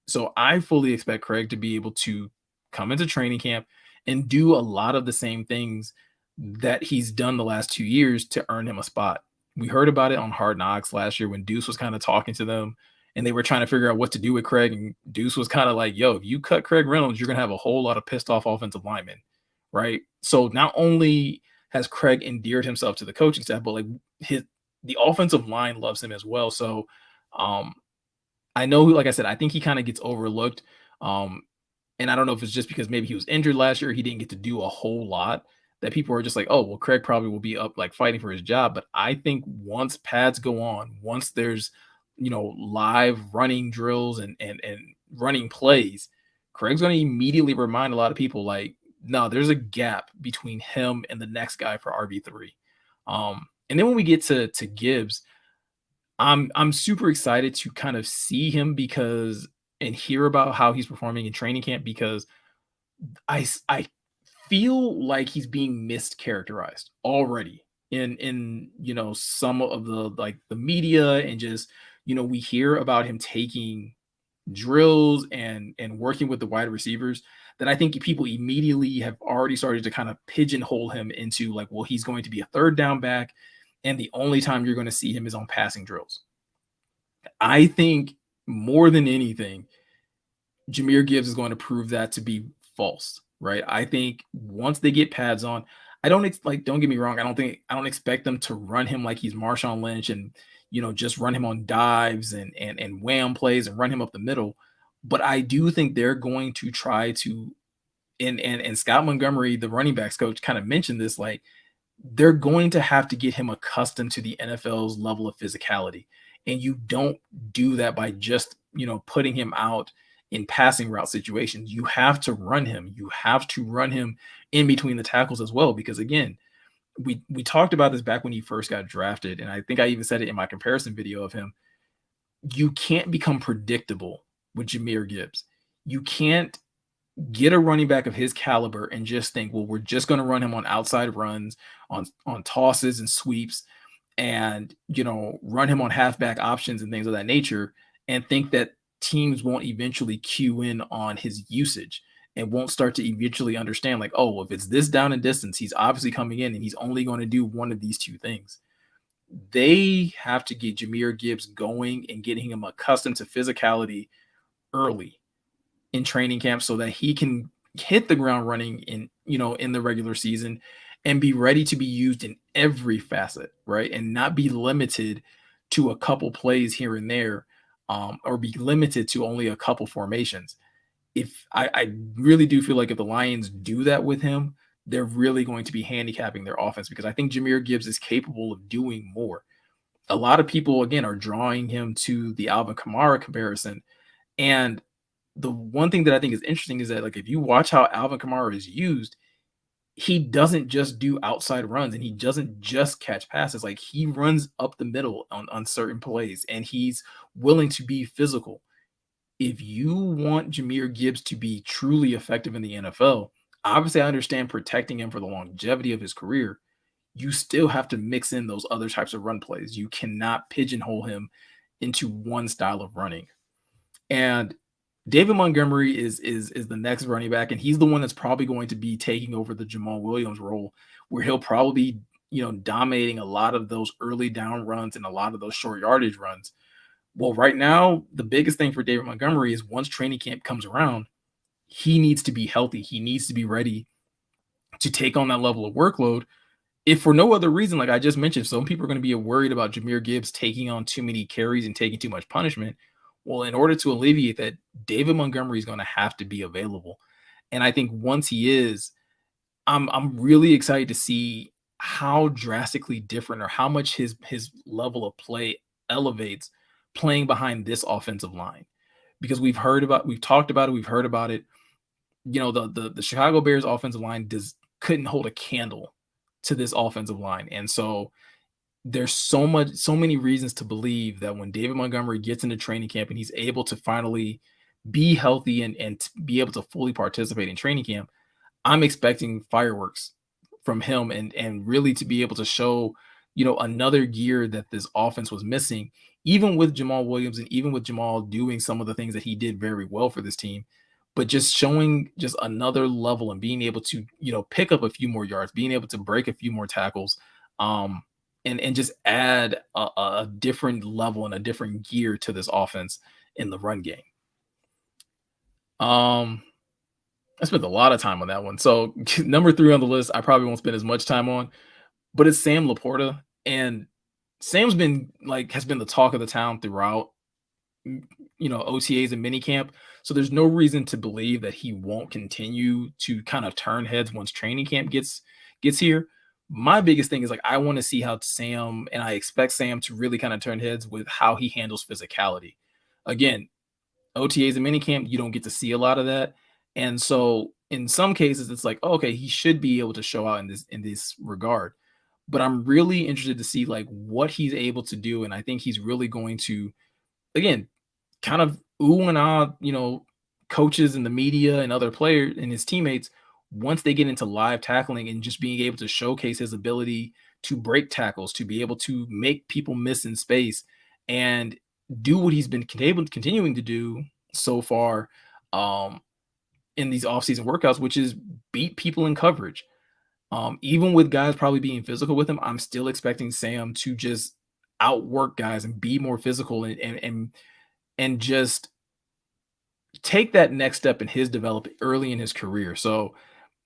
So I fully expect Craig to be able to come into training camp and do a lot of the same things that he's done the last 2 years to earn him a spot. We heard about it on Hard Knocks last year when Deuce was kind of talking to them and they were trying to figure out what to do with Craig. And Deuce was kind of like, yo, if you cut Craig Reynolds, you're going to have a whole lot of pissed off offensive linemen. Right. So not only has Craig endeared himself to the coaching staff, but like the offensive line loves him as well. So um, I know, like I said, I think he kind of gets overlooked. Um, and I don't know if it's just because maybe he was injured last year, he didn't get to do a whole lot, that people are just like, oh, well, Craig probably will be up like fighting for his job. But I think once pads go on, once there's, live running drills and running plays, Craig's going to immediately remind a lot of people like, no, there's a gap between him and the next guy for RB3. And then when we get to Gibbs, I'm super excited to kind of see him because and hear about how he's performing in training camp, because I feel like he's being mischaracterized already in some of the like the media and just we hear about him taking drills and working with the wide receivers that I think people immediately have already started to kind of pigeonhole him into like, well, he's going to be a third down back, and the only time you're going to see him is on passing drills. I think more than anything, Jameer Gibbs is going to prove that to be false, right? I think once they get pads on, I don't like. Don't get me wrong. I don't expect them to run him like he's Marshawn Lynch and just run him on dives and wham plays and run him up the middle. But I do think they're going to try to and Scott Montgomery, the running backs coach, kind of mentioned this. Like they're going to have to get him accustomed to the NFL's level of physicality. And you don't do that by just, putting him out in passing route situations. You have to run him. You have to run him in between the tackles as well. Because again, we talked about this back when he first got drafted. And I think I even said it in my comparison video of him. You can't become predictable with Jameer Gibbs. You can't get a running back of his caliber and just think, well, we're just going to run him on outside runs, on tosses and sweeps, and run him on halfback options and things of that nature, and think that teams won't eventually cue in on his usage and won't start to eventually understand, like, oh, well, if it's this down and distance, he's obviously coming in and he's only going to do one of these two things. They have to get Jameer Gibbs going and getting him accustomed to physicality early in training camp so that he can hit the ground running in the regular season and be ready to be used in every facet, right? And not be limited to a couple plays here and there, or be limited to only a couple formations. If I really do feel like if the Lions do that with him, they're really going to be handicapping their offense because I think Jameer Gibbs is capable of doing more. A lot of people again are drawing him to the Alvin Kamara comparison, and the one thing that I think is interesting is that, like, if you watch how Alvin Kamara is used, he doesn't just do outside runs and he doesn't just catch passes. Like, he runs up the middle on certain plays and he's willing to be physical. If you want Jameer Gibbs to be truly effective in the NFL, obviously I understand protecting him for the longevity of his career. You still have to mix in those other types of run plays. You cannot pigeonhole him into one style of running. And David Montgomery is the next running back, and he's the one that's probably going to be taking over the Jamal Williams role, where he'll probably be, dominating a lot of those early down runs and a lot of those short yardage runs. Well, right now, the biggest thing for David Montgomery is once training camp comes around, he needs to be healthy. He needs to be ready to take on that level of workload. If for no other reason, like I just mentioned, some people are going to be worried about Jameer Gibbs taking on too many carries and taking too much punishment. Well, in order to alleviate that, David Montgomery is going to have to be available. And I think once he is, I'm really excited to see how drastically different or how much his level of play elevates playing behind this offensive line. Because we've talked about it, we've heard about it. The Chicago Bears offensive line couldn't hold a candle to this offensive line. And so there's so many reasons to believe that when David Montgomery gets into training camp and he's able to finally be healthy and be able to fully participate in training camp, I'm expecting fireworks from him and really to be able to show, another gear that this offense was missing, even with Jamal Williams and even with Jamal doing some of the things that he did very well for this team, but just showing just another level and being able to, pick up a few more yards, being able to break a few more tackles, and just add a different level and a different gear to this offense in the run game. Um, I spent a lot of time on that one. So number 3 on the list, I probably won't spend as much time on, but it's Sam Laporta. And Sam's has been the talk of the town throughout, OTAs and minicamp. So there's no reason to believe that he won't continue to kind of turn heads once training camp gets here. My biggest thing is like I want to see how Sam and I expect Sam to really kind of turn heads with how he handles physicality. Again, OTAs and minicamp, you don't get to see a lot of that. And so in some cases, it's like, oh, okay, he should be able to show out in this regard. But I'm really interested to see like what he's able to do. And I think he's really going to, again, kind of ooh and ah, coaches and the media and other players and his teammates, once they get into live tackling and just being able to showcase his ability to break tackles, to be able to make people miss in space and do what he's been continuing to do so far um, in these offseason workouts, which is beat people in coverage. Even with guys probably being physical with him, I'm still expecting Sam to just outwork guys and be more physical and just take that next step in his development early in his career. So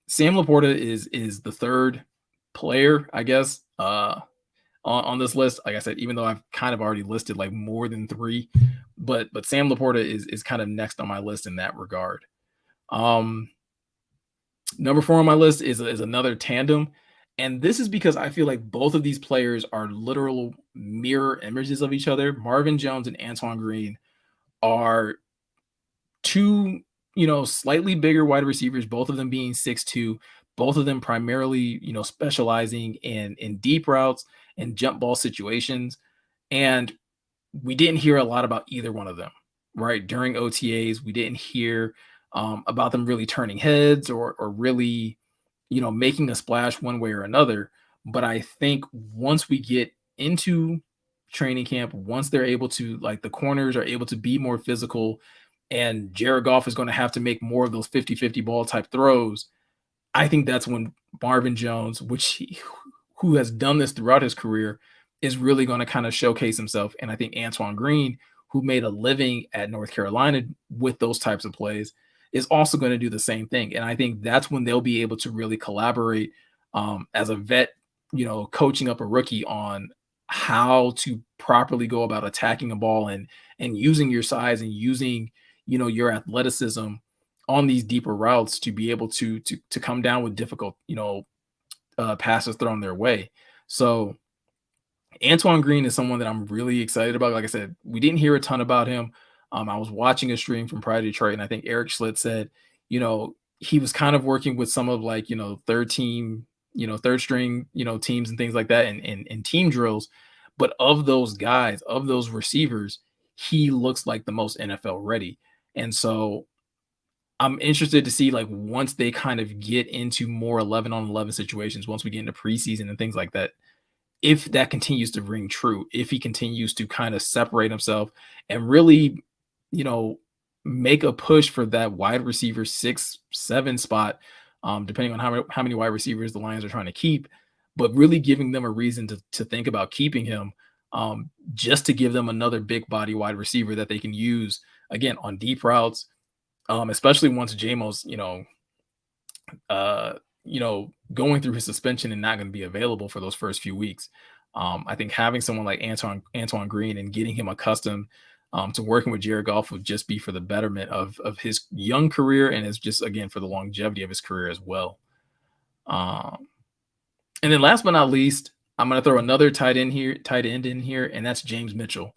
Sam Laporta is the third player, I guess, on this list. Like I said, even though I've kind of already listed like more than three, but Sam Laporta is kind of next on my list in that regard. Um, Number four on my list is another tandem, and this is because I feel like both of these players are literal mirror images of each other. Marvin Jones and Antoine Green are two, slightly bigger wide receivers, both of them being 6'2", both of them primarily, specializing in deep routes and jump ball situations. And we didn't hear a lot about either one of them, right? During OTAs, we didn't hear about them really turning heads or really, making a splash one way or another. But I think once we get into training camp, once they're able to, like the corners are able to be more physical, and Jared Goff is going to have to make more of those 50-50 ball type throws, I think that's when Marvin Jones, who has done this throughout his career, is really going to kind of showcase himself. And I think Antoine Green, who made a living at North Carolina with those types of plays, is also going to do the same thing. And I think that's when they'll be able to really collaborate as a vet, coaching up a rookie on how to properly go about attacking a ball and using your size and using, your athleticism on these deeper routes to be able to come down with difficult, passes thrown their way. So Antoine Green is someone that I'm really excited about. Like I said, we didn't hear a ton about him. I was watching a stream from Pride Detroit, and I think Eric Schlitt said, he was kind of working with some of like, third team, third string, teams and things like that and team drills. But of those guys, of those receivers, he looks like the most NFL ready. And so I'm interested to see, like, once they kind of get into more 11 on 11 situations, once we get into preseason and things like that, if that continues to ring true, if he continues to kind of separate himself and really, you know, make a push for that wide receiver 6, 7 spot, depending on how many wide receivers the Lions are trying to keep, but really giving them a reason to think about keeping him, just to give them another big body wide receiver that they can use again on deep routes, especially once JMO's, uh, going through his suspension and not going to be available for those first few weeks. I think having someone like Antoine Green and getting him accustomed to working with Jared Goff would just be for the betterment of his young career and is just again for the longevity of his career as well. Um, and then last but not least, I'm going to throw another tight end in here, and that's James Mitchell.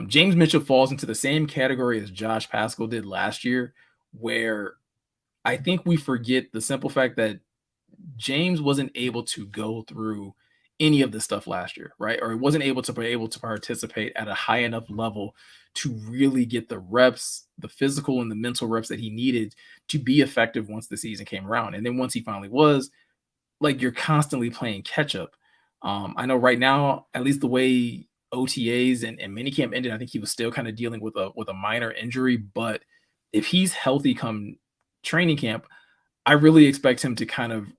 James Mitchell falls into the same category as Josh Pascal did last year, where I think we forget the simple fact that James wasn't able to go through any of this stuff last year, right? Or he wasn't able to participate at a high enough level to really get the reps, the physical and the mental reps that he needed to be effective once the season came around. And then once he finally was, like, you're constantly playing catch up. I know right now, at least the way OTAs and minicamp ended, I think he was still kind of dealing with a minor injury. But if he's healthy come training camp, I really expect him to kind of,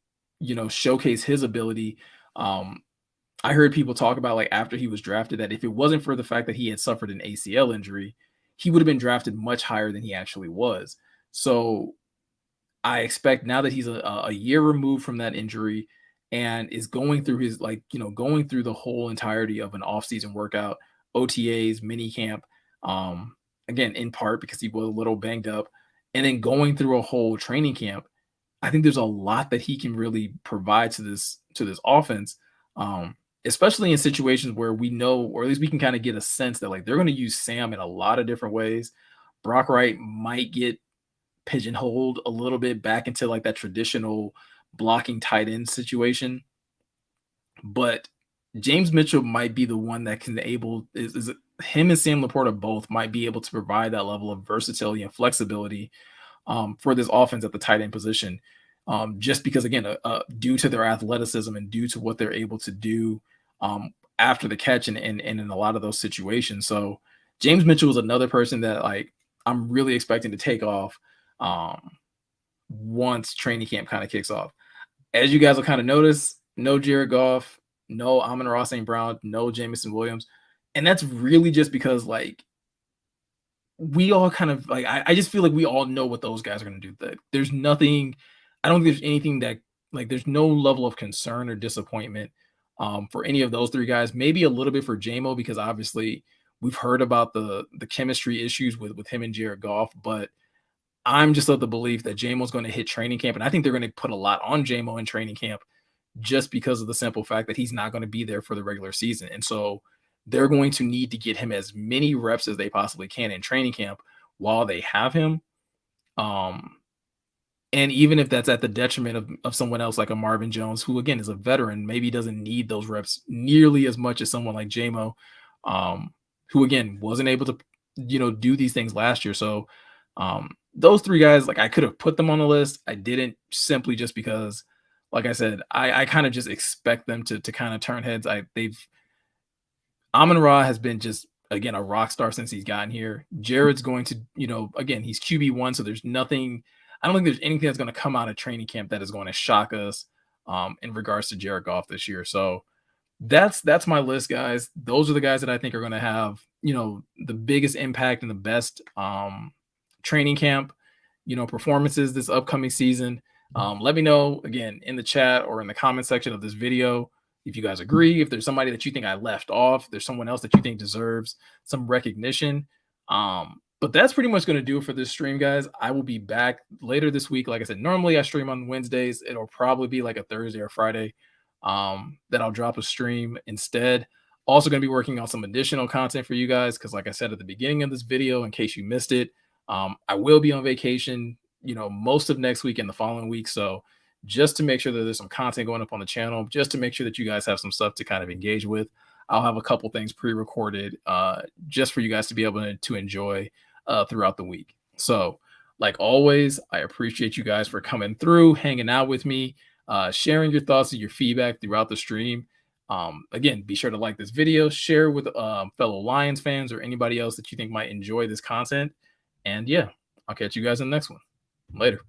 showcase his ability. Um, I heard people talk about, like, after he was drafted, that if it wasn't for the fact that he had suffered an ACL injury, he would have been drafted much higher than he actually was. So I expect now that he's a year removed from that injury and is going through his, like, going through the whole entirety of an offseason workout, OTAs, mini camp, again, in part because he was a little banged up, and then going through a whole training camp. I think there's a lot that he can really provide to this offense, especially in situations where we know, or at least we can kind of get a sense that, like, they're going to use Sam in a lot of different ways. Brock Wright might get pigeonholed a little bit back into like that traditional blocking tight end situation, but James Mitchell might be the one that can able is him and Sam Laporta both might be able to provide that level of versatility and flexibility, for this offense at the tight end position. Just because, again, due to their athleticism and due to what they're able to do after the catch and in a lot of those situations. So James Mitchell is another person that like I'm really expecting to take off once training camp kind of kicks off. As you guys will kind of notice, no Jared Goff, no Amon-Ra St. Brown, no Jamison Williams. And that's really just because like we all kind of like I just feel like we all know what those guys are gonna do. That there's nothing, I don't think there's anything that like there's no level of concern or disappointment for any of those three guys. Maybe a little bit for JMO because obviously we've heard about the chemistry issues with him and Jared Goff, but I'm just of the belief that JMO's going to hit training camp, and I think they're going to put a lot on JMO in training camp just because of the simple fact that he's not going to be there for the regular season. And so they're going to need to get him as many reps as they possibly can in training camp while they have him. Um, and even if that's at the detriment of someone else like a Marvin Jones, who again is a veteran, maybe doesn't need those reps nearly as much as someone like JMO, who again wasn't able to, do these things last year. So those three guys, like I could have put them on the list. I didn't simply just because, like I said, I kind of just expect them to kind of turn heads. Amon Ra has been just again a rock star since he's gotten here. Jared's going to, again, he's QB1, so there's nothing. I don't think there's anything that's going to come out of training camp that is going to shock us in regards to Jared Goff this year. So that's my list, guys. Those are the guys that I think are going to have, the biggest impact and the best training camp, performances this upcoming season. Let me know again in the chat or in the comment section of this video if you guys agree, if there's somebody that you think I left off, there's someone else that you think deserves some recognition. But that's pretty much going to do it for this stream, guys. I will be back later this week. Like I said, normally I stream on Wednesdays. It'll probably be like a Thursday or Friday that I'll drop a stream instead. Also going to be working on some additional content for you guys because like I said at the beginning of this video, in case you missed it, I will be on vacation, most of next week and the following week. So just to make sure that there's some content going up on the channel, just to make sure that you guys have some stuff to kind of engage with, I'll have a couple things pre-recorded just for you guys to be able to enjoy throughout the week. So like always, I appreciate you guys for coming through, hanging out with me, sharing your thoughts and your feedback throughout the stream. Again, be sure to like this video, share with fellow Lions fans or anybody else that you think might enjoy this content. And yeah, I'll catch you guys in the next one. Later.